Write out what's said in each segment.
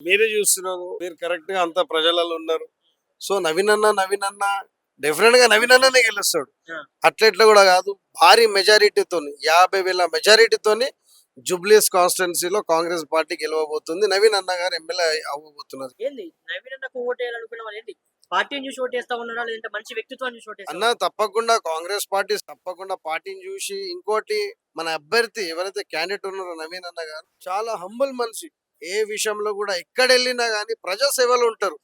మీరే చూస్తున్నారు. మీరు కరెక్ట్ గా అంత ప్రజలలో ఉన్నారు. సో నవీన్ అన్న డెఫినెట్ గా నవీన్ అన్ననే గెలుస్తాడు. ఆ! అట్లా ఇట్లా కూడా కాదు. భారీ మెజారిటీతోని 50,000 మెజారిటీతోని జూబ్లీస్ కాన్స్టిట్యున్సీలో కాంగ్రెస్ పార్టీ గెలవబోతుంది. నవీన్ అన్న గారు ఎమ్మెల్యే అవ్వబోతున్నారు. ఏంది నవీన్ అన్నకు ఓటేయాలనుకున్న వాళ్ళేంటి? పార్టీని చూసి ఓటేస్తా ఉన్నారా? లేదంటే మంచి వ్యక్తిత్వాన్ని చూసి ఓటేస్తా అన్న ఉన్నారా? తప్పకుండా కాంగ్రెస్ పార్టీ తప్పకుండా పార్టీని చూసి ఇంకోటి మన అభ్యర్థి ఎవరైతే క్యాండిడేట్ ఉన్నారో నవీన్ అన్న గారు చాలా హంబుల్ మనిషి. ఏ విషయంలో కూడా ఎక్కడ వెళ్ళినా గానీ ప్రజా సేవలు ఉంటారు.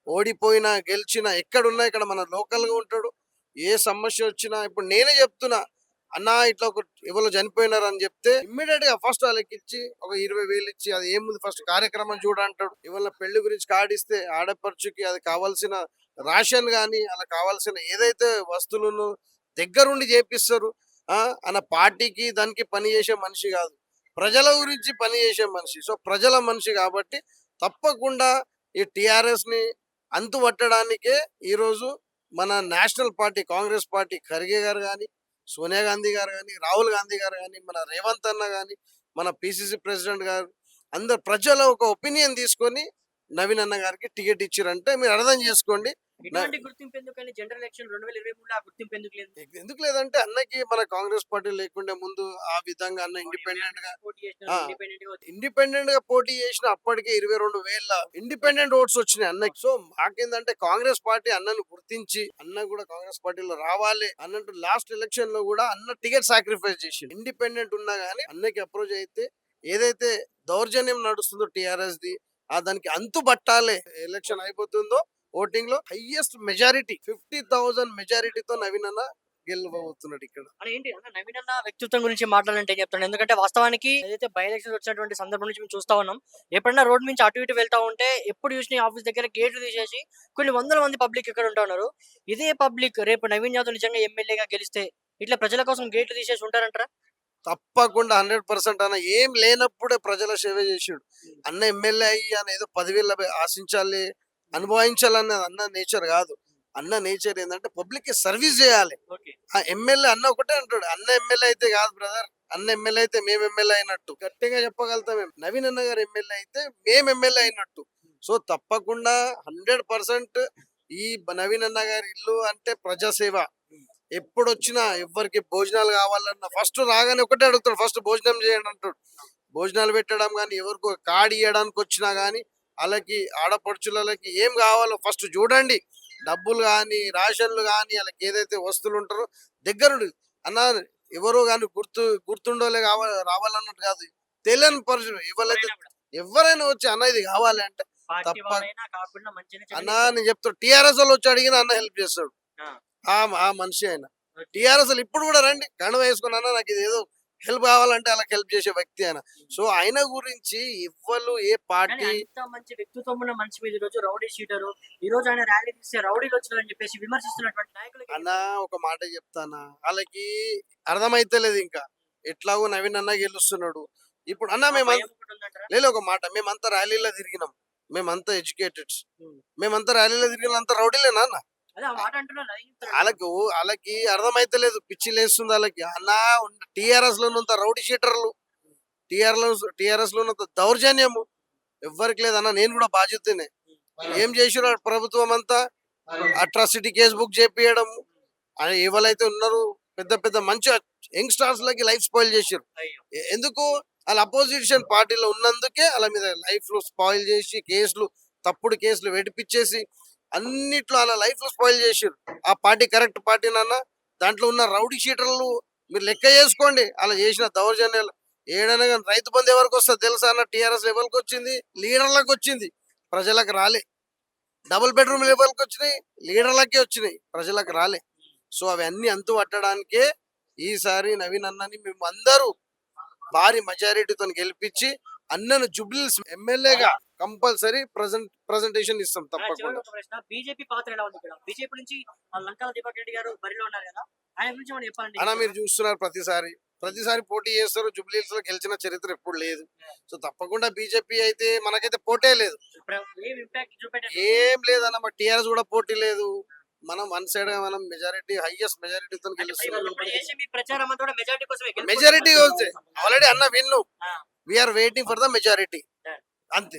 ఓడిపోయినా గెలిచినా ఎక్కడున్నా ఇక్కడ మన లోకల్ గా ఉంటాడు. ఏ సమస్య వచ్చినా ఇప్పుడు నేనే చెప్తున్నా అన్న ఇట్లా ఒక ఎవరు చనిపోయినారు అని చెప్తే ఇమ్మీడియట్ గా ఫస్ట్ వాళ్ళకి ఇచ్చి ఒక 20,000 ఇచ్చి అది ఏముంది ఫస్ట్ కార్యక్రమం చూడ అంటాడు. ఇవాళ పెళ్లి గురించి కార్డు ఇస్తే ఆడపడుచుకి అది కావాల్సిన రాషన్ గాని అలా కావాల్సిన ఏదైతే వస్తువులను దగ్గరుండి చేపిస్తారు. అన్న పార్టీకి దానికి పని చేసే మనిషి కాదు, ప్రజల గురించి పని చేసే మనిషి. సో ప్రజల మనిషి కాబట్టి తప్పకుండా ఈ టిఆర్ఎస్ ని అంతు పట్టడానికే ఈరోజు మన national party Congress party Kharge గారు కానీ, సోనియా గాంధీ గారు కానీ, రాహుల్ గాంధీ గారు కానీ, మన రేవంత్ అన్న కానీ, మన పిసిసి ప్రెసిడెంట్ గారు అందరు ప్రజల ఒక ఒపీనియన్ తీసుకొని నవీన్ అన్న గారికి టికెట్ ఇచ్చారంటే మీరు అర్థం చేసుకోండి. ఇటువంటి గుర్తింపు ఎందుకని జనరల్ ఎలక్షన్ 2023లో ఆ గుర్తింపు ఎందుకు లేదు? ఎందుకు లేదంటే అన్నకి మన కాంగ్రెస్ పార్టీ లేకుండే ముందు ఆ విధంగా అన్న ఇండిపెండెంట్ గా పోటీ చేసినారు ఆ ఇండిపెండెంట్ గా వచ్చి. ఇండిపెండెంట్ గా పోటీ చేసిన అప్పటికే 22,000 ఇండిపెండెంట్ ఓట్స్ వచ్చినాయి అన్నకి. సో మాకేందంటే కాంగ్రెస్ పార్టీ అన్నను గుర్తించి అన్న కూడా కాంగ్రెస్ పార్టీలో రావాలి అన్నట్టు లాస్ట్ ఎలక్షన్ లో కూడా అన్న టికెట్ సాక్రిఫైస్ చేసి ఇండిపెండెంట్ ఉన్నా గానీ అన్నకి అప్రోచ్ అయితే ఏదైతే దౌర్జన్యం నడుస్తుందో టిఆర్ఎస్ ది దానికి అంతు పట్టాలి. ఎలక్షన్ అయిపోతుందో ఓటింగ్ లో హైయెస్ట్ మెజారిటీ 50,000 మెజారిటీతో నవీన్ అన్న గెలవబోతున్నాడు ఇక్కడ. అని ఏంటి అన్న నవీన్ అన్న వ్యక్తిత్వం గురించి మాట్లాడాలంటే ఏం చెప్తాను? ఎందుకంటే వాస్తవానికి ఏదైతే బై ఎలక్షన్స్ వచ్చినటువంటి సందర్భం నుంచి మేము చూస్తా ఉన్నాం. ఎప్పుడైనా రోడ్ నుంచి అటు ఇటు వెళ్తా ఉంటే ఎప్పుడు చూసిన ఆఫీస్ దగ్గర గేట్లు తీసేసి కొన్ని వందల మంది పబ్లిక్ ఇక్కడ ఉంటా ఉన్నారు. ఇదే పబ్లిక్ రేపు నవీన్ యాదవ్ నిజంగా ఎమ్మెల్యేగా గెలిస్తే ఇట్లా ప్రజల కోసం గేట్లు తీసేసి ఉంటారంటారా? తప్పకుండా 100% అన్న ఏం లేనప్పుడే ప్రజల సేవ చేసాడు. అన్న ఎమ్మెల్యే అయ్యి అన్న ఏదో పదవిలో ఆశించాలి అనుభవించాలన్నది అన్న నేచర్ కాదు. అన్న నేచర్ ఏంటంటే పబ్లిక్ కి సర్వీస్ చేయాలి. ఓకే. ఆ ఎమ్మెల్యే అన్న ఒకటే అంటాడు, అన్న ఎమ్మెల్యే అయితే కాదు బ్రదర్, అన్న ఎమ్మెల్యే అయితే మేము ఎమ్మెల్యే అయినట్టు గట్టిగా చెప్పగలుగుతాం. మేము నవీన్ అన్న గారు ఎమ్మెల్యే అయితే మేము ఎమ్మెల్యే అయినట్టు. సో తప్పకుండా 100% ఈ నవీన్ అన్న గారి ఇల్లు అంటే ప్రజాసేవ. ఎప్పుడు వచ్చినా ఎవరికి భోజనాలు కావాలన్నా ఫస్ట్ రాగానే ఒకటే అడుగుతాడు, ఫస్ట్ భోజనం చేయండి అంటాడు. భోజనాలు పెట్టడం కానీ ఎవరికో కార్డు ఇవ్వడానికి వచ్చినా కానీ వాళ్ళకి ఆడపడుచులకి ఏం కావాలో ఫస్ట్ చూడండి. డబ్బులు కానీ రేషన్లు కానీ వాళ్ళకి ఏదైతే వస్తువులు ఉంటారో దగ్గరుండి అన్న ఎవరో కానీ గుర్తుండోలే రావాలన్నట్టు కాదు. తెలియని పర్సన్ ఎవరైతే ఎవరైనా కూడా ఎవరైనా వచ్చి అన్న ఇది కావాలి అంటే పార్టీ తప్ప వాళ్ళైనా కాకుండా మంచిగా అన్న చెడుగా నేను చెప్తాడు. టిఆర్ఎస్ వాళ్ళు వచ్చి అడిగిన అన్న హెల్ప్ చేస్తాడు. ఆ! ఆ ఆ మనిషి ఆయన ఓకే. టిఆర్ఎస్ ఇప్పుడు కూడా రండి కండువ వేసుకుని అన్న నాకు ఇది ఏదో హెల్ప్ కావాలంటే అలా హెల్ప్ చేసే వ్యక్తి ఆయన. సో ఆయన గురించి ఇవ్వలు ఏ కానీ పార్టీ అంత మంచి వ్యక్తిత్వం ఉన్న మనిషి మీద ఈరోజు రౌడీ షీటరు. ఈరోజు ఆయన ర్యాలీ తీస్తే రౌడీలు వచ్చినారని చెప్పేసి విమర్శిస్తున్నటువంటి నాయకులకి అన్న ఒక మాట చెప్తానా వాళ్ళకి అర్థమైతలేదు ఇంకా. ఎట్లాగో నవీన్ అన్న గెలుస్తున్నాడు ఇప్పుడు అన్న ఆ భయం ఒకటి ఉందంటారా? లేదు ఒక మాట మేమంతా ర్యాలీలో తిరిగినాం, మేమంతా ఎడ్యుకేటెడ్స్, హ్మ్. మేమంతా ర్యాలీలో తిరిగిన అంత రౌడీలేనా అన్న. అదే ఆ మాట అంటున్నాను. అదే చెప్తున్నాను. వాళ్ళకి అర్థమైతలేదు, పిచ్చి లేస్తుంది వాళ్ళకి. అన్న టిఆర్ఎస్ లో ఉన్నంత రౌడీ షీటర్లు, టిఆర్ఎస్ లో ఉన్నంత దౌర్జన్యము ఎవ్వరికి లేదన్న. నేను కూడా బాధ్యతనే. ఏం చేసిరు ఆ ప్రభుత్వం అంతా అట్రాసిటీ కేసు బుక్ చేపియడం, అని ఎవరైతే ఉన్నారో పెద్ద పెద్ద మంచి యంగ్ స్టార్స్ లకి లైఫ్ స్పాయిల్ చేసారు. అయ్యో! ఎందుకు వాళ్ళ అపోజిషన్ పార్టీలో ఉన్నందుకే వాళ్ళ మీద లైఫ్ లో స్పాయిల్ చేసి కేసులు తప్పుడు కేసులు వెడిపించేసి అన్నిట్లో అలా లైఫ్ లో స్పాయిల్ చేసారు. ఆ పార్టీ కరెక్ట్ పార్టీ నాన్న. దాంట్లో ఉన్న రౌడీ షీటర్లు మీరు లెక్క చేసుకోండి అలా చేసిన దౌర్జన్యాలు. ఏడైనా కానీ రైతు బంధు ఎవరికి వస్తుంది తెలుసా అన్న. టీఆర్ఎస్ లెవెల్కి వచ్చింది, లీడర్లకు వచ్చింది, ప్రజలకు రాలే. డబుల్ బెడ్రూమ్ లెవెల్కి వచ్చినాయి, లీడర్లకే వచ్చినాయి, ప్రజలకు రాలే. సో అవన్నీ అంతు పట్టడానికే ఈసారి నవీన్ అన్నని మేము అందరూ భారీ మెజారిటీతో గెలిపించి అన్నను జుబ్లీస్ ఎమ్మెల్యేగా కంపల్సరీ ప్రజెంటేషన్ ఇస్తాం చివరిగా తప్పకుండా. ఒక ప్రశ్న. బీజేపీ పాత్ర ఎలా ఉంది ఇక్కడ? బీజేపీ నుంచి లంకాల దీపక్ రెడ్డి గారు బరిలో ఉన్నారు కదా! ఆయన గురించి ఏమైనా చెప్పాలంటే ఏం అన్న మీరు చెప్తారు? చూస్తున్నారు ప్రతిసారి పోటీ చేస్తారు. జుబ్లీస్ లో గెలిచిన చరిత్ర ఎప్పుడు లేదు. సో తప్పకుండా బీజేపీ అయితే మనకైతే పోటే లేదు, ఇప్పుడు ఏం ఇంపాక్ట్ చూపెట్టారు? ఏం లేదన్న. మా టీఆర్ఎస్ కూడా పోటీ లేదు. మనం వన్ సైడ్ గా మనం మెజారిటీ హైయెస్ట్ మెజారిటీతో అంటే గెలుస్తున్నాం. ఇప్పుడు చేసే మీ ప్రచారం అంతా కూడా మెజారిటీ కోసమే. గెలుపు కోసం మెజారిటీ కాదు. వస్తే ఆల్రెడీ అన్న విన్ను. ఆ! We are waiting for the majority done. అంతే.